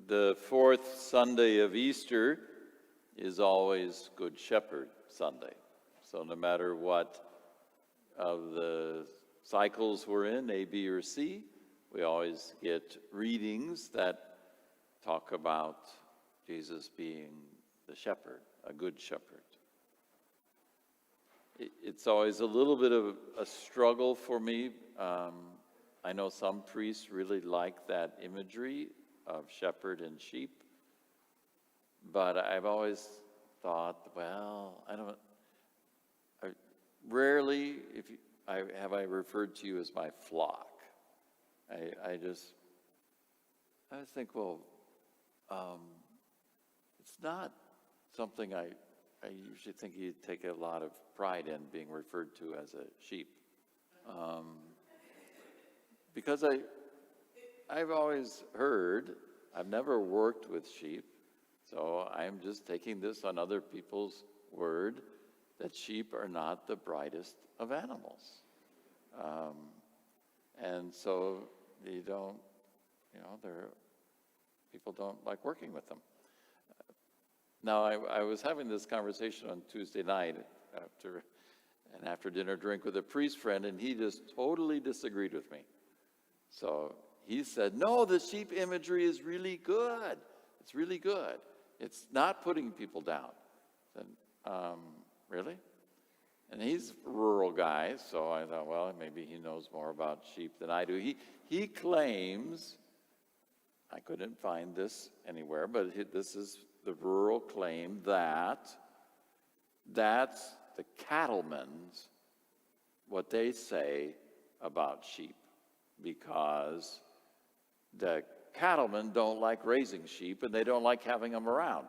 The fourth Sunday of Easter is always Good Shepherd Sunday. So no matter what of the cycles we're in, A, B, or C, we always get readings that talk about Jesus being the shepherd, a good shepherd. It's always a little bit of a struggle for me. I know some priests really like that imagery of shepherd and sheep, but I've always thought, well, rarely have I referred to you as my flock. I just think, well, it's not something I usually think you take a lot of pride in being referred to as a sheep. Because I've always heard, I've never worked with sheep, so I'm just taking this on other people's word, that sheep are not the brightest of animals. And so people don't like working with them. Now, I was having this conversation on Tuesday night after dinner drink with a priest friend, and he just totally disagreed with me. So he said, no, the sheep imagery is really good. It's really good. It's not putting people down. I said, really? And he's a rural guy, so I thought, well, maybe he knows more about sheep than I do. He claims, I couldn't find this anywhere, but this is the rural claim that that's the cattlemen's, what they say about sheep, because the cattlemen don't like raising sheep and they don't like having them around.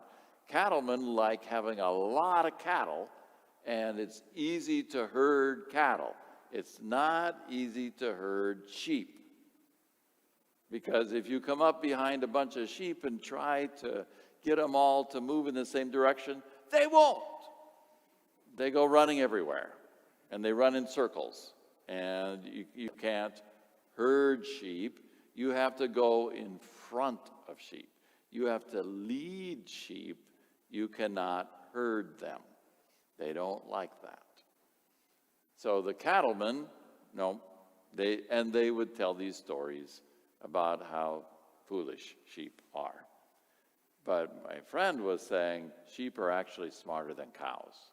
Cattlemen like having a lot of cattle, and it's easy to herd cattle. It's not easy to herd sheep, because if you come up behind a bunch of sheep and try to get them all to move in the same direction, they won't. They go running everywhere, and they run in circles, and you can't herd sheep. You have to go in front of sheep. You have to lead sheep. You cannot herd them. They don't like that. So the cattlemen, they would tell these stories about how foolish sheep are. But my friend was saying sheep are actually smarter than cows.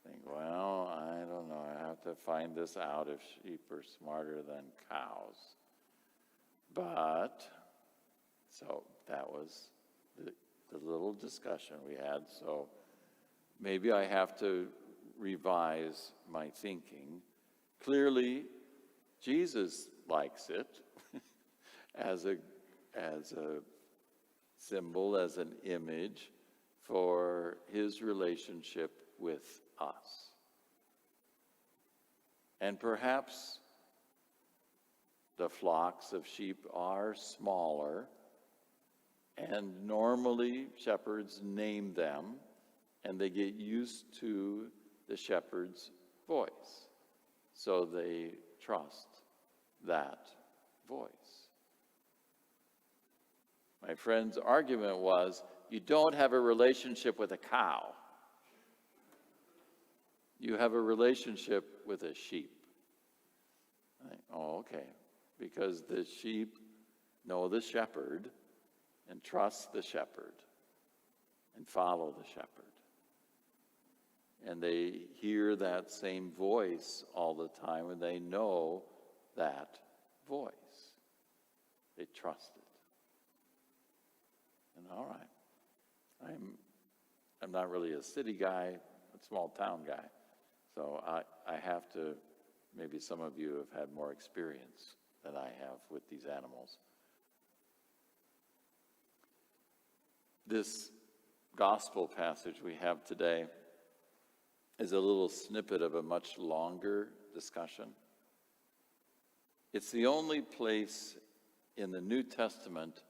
I think, well, I don't know. I have to find this out if sheep are smarter than cows. But, so that was the little discussion we had. So maybe I have to revise my thinking. Clearly, Jesus likes it as a symbol, as an image for his relationship with us. And perhaps the flocks of sheep are smaller, and normally shepherds name them, and they get used to the shepherd's voice, so they trust that voice. My friend's argument was, you don't have a relationship with a cow. You have a relationship with a sheep. I think, oh, okay. Because the sheep know the shepherd and trust the shepherd and follow the shepherd. And they hear that same voice all the time, and they know that voice. They trust it. And all right, I'm not really a city guy, a small town guy, so I have to, maybe some of you have had more experience than I have with these animals. This gospel passage we have today is a little snippet of a much longer discussion. It's the only place in the New Testament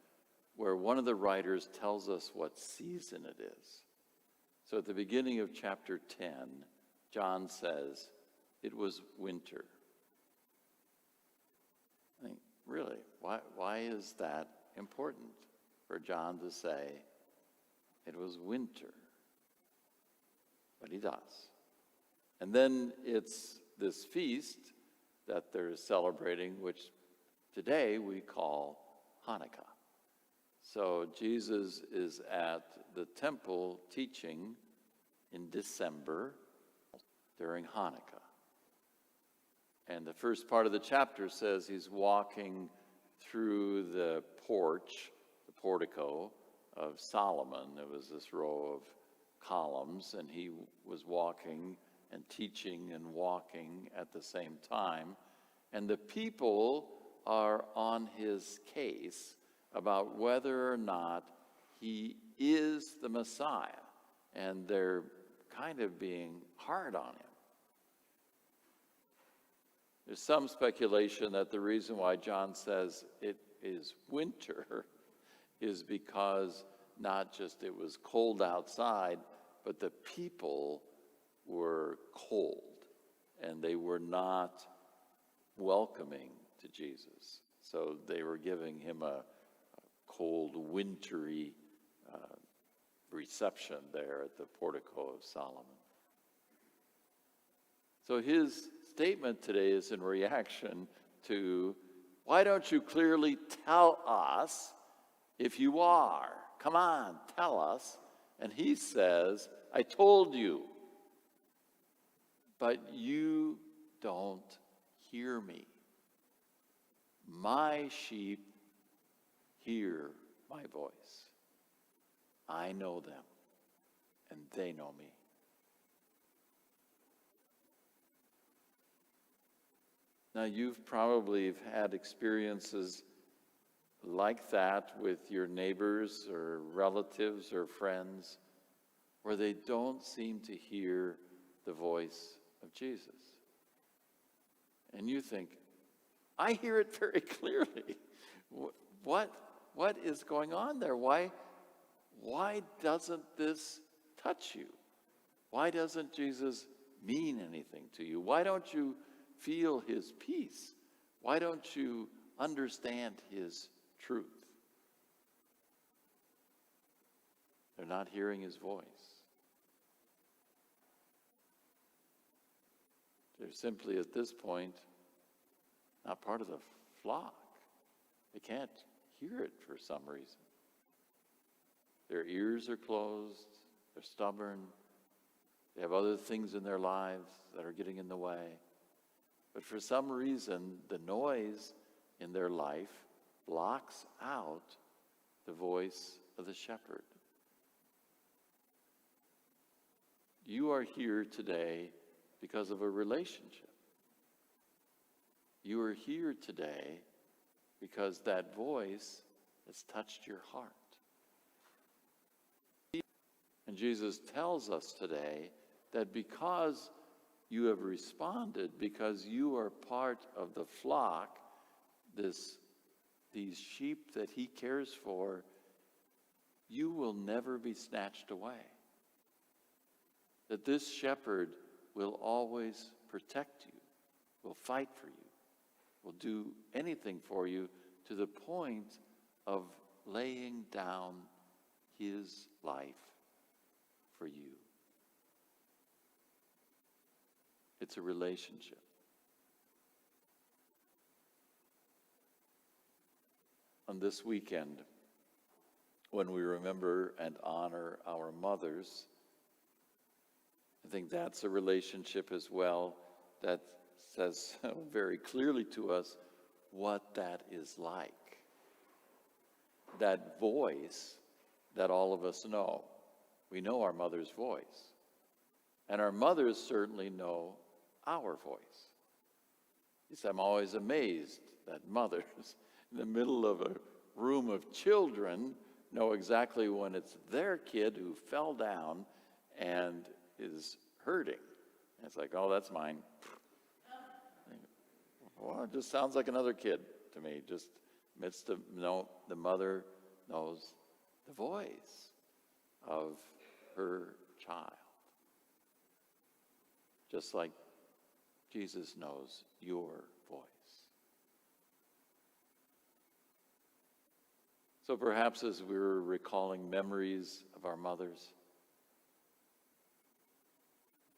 where one of the writers tells us what season it is. So at the beginning of chapter 10, John says, it was winter. I think, really, why is that important? for John to say it was winter. But he does. And then it's this feast that they're celebrating, which today we call Hanukkah. So Jesus is at the temple teaching in December during Hanukkah. And the first part of the chapter says he's walking through the porch, the portico of Solomon. There was this row of columns, and he was walking and teaching and walking at the same time. And the people are on his case about whether or not he is the Messiah. And they're kind of being hard on him. There's some speculation that the reason why John says it is winter is because not just it was cold outside, but the people were cold and they were not welcoming to Jesus. So they were giving him a cold, wintry reception there at the portico of Solomon. So his statement today is in reaction to, why don't you clearly tell us if you are? Come on, tell us. And he says, I told you, but you don't hear me. My sheep hear my voice. I know them, and they know me. Now, you've probably had experiences like that with your neighbors or relatives or friends where they don't seem to hear the voice of Jesus. And you think, I hear it very clearly. What is going on there? Why doesn't this touch you? Why doesn't Jesus mean anything to you? Why don't you feel his peace? Why don't you understand his truth? They're not hearing his voice. They're simply at this point not part of the flock. They can't hear it for some reason. Their ears are closed. They're stubborn. They have other things in their lives that are getting in the way. But for some reason, the noise in their life blocks out the voice of the shepherd. You are here today because of a relationship. You are here today because that voice has touched your heart. And Jesus tells us today that because you have responded, because you are part of the flock, these sheep that he cares for, you will never be snatched away. That this shepherd will always protect you, will fight for you, will do anything for you to the point of laying down his life for you. It's a relationship. On this weekend, when we remember and honor our mothers, I think that's a relationship as well that says very clearly to us what that is like. That voice that all of us know. We know our mother's voice. And our mothers certainly know our voice. Yes, I'm always amazed that mothers in the middle of a room of children know exactly when it's their kid who fell down and is hurting. And it's like, oh, that's mine. Well, it just sounds like another kid to me. Just amidst the mother knows the voice of her child. Just like Jesus knows your voice. So perhaps as we're recalling memories of our mothers,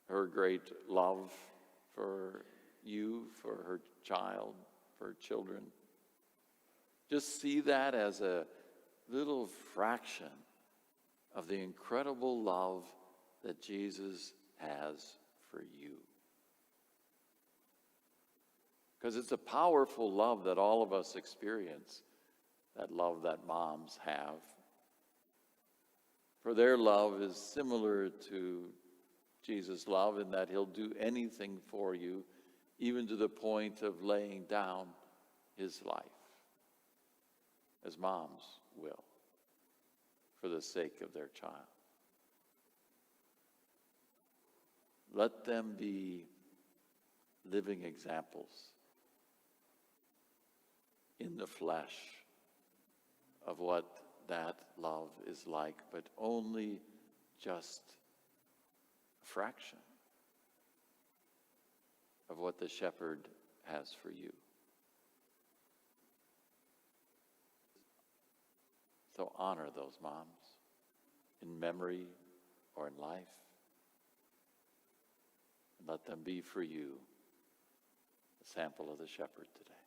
her great love for you, for her child, for her children, just see that as a little fraction of the incredible love that Jesus has for you. Because it's a powerful love that all of us experience, that love that moms have. For their love is similar to Jesus' love in that he'll do anything for you, even to the point of laying down his life, as moms will, for the sake of their child. Let them be living examples in the flesh of what that love is like, but only just a fraction of what the shepherd has for you. So honor those moms in memory or in life. And let them be for you a sample of the shepherd today.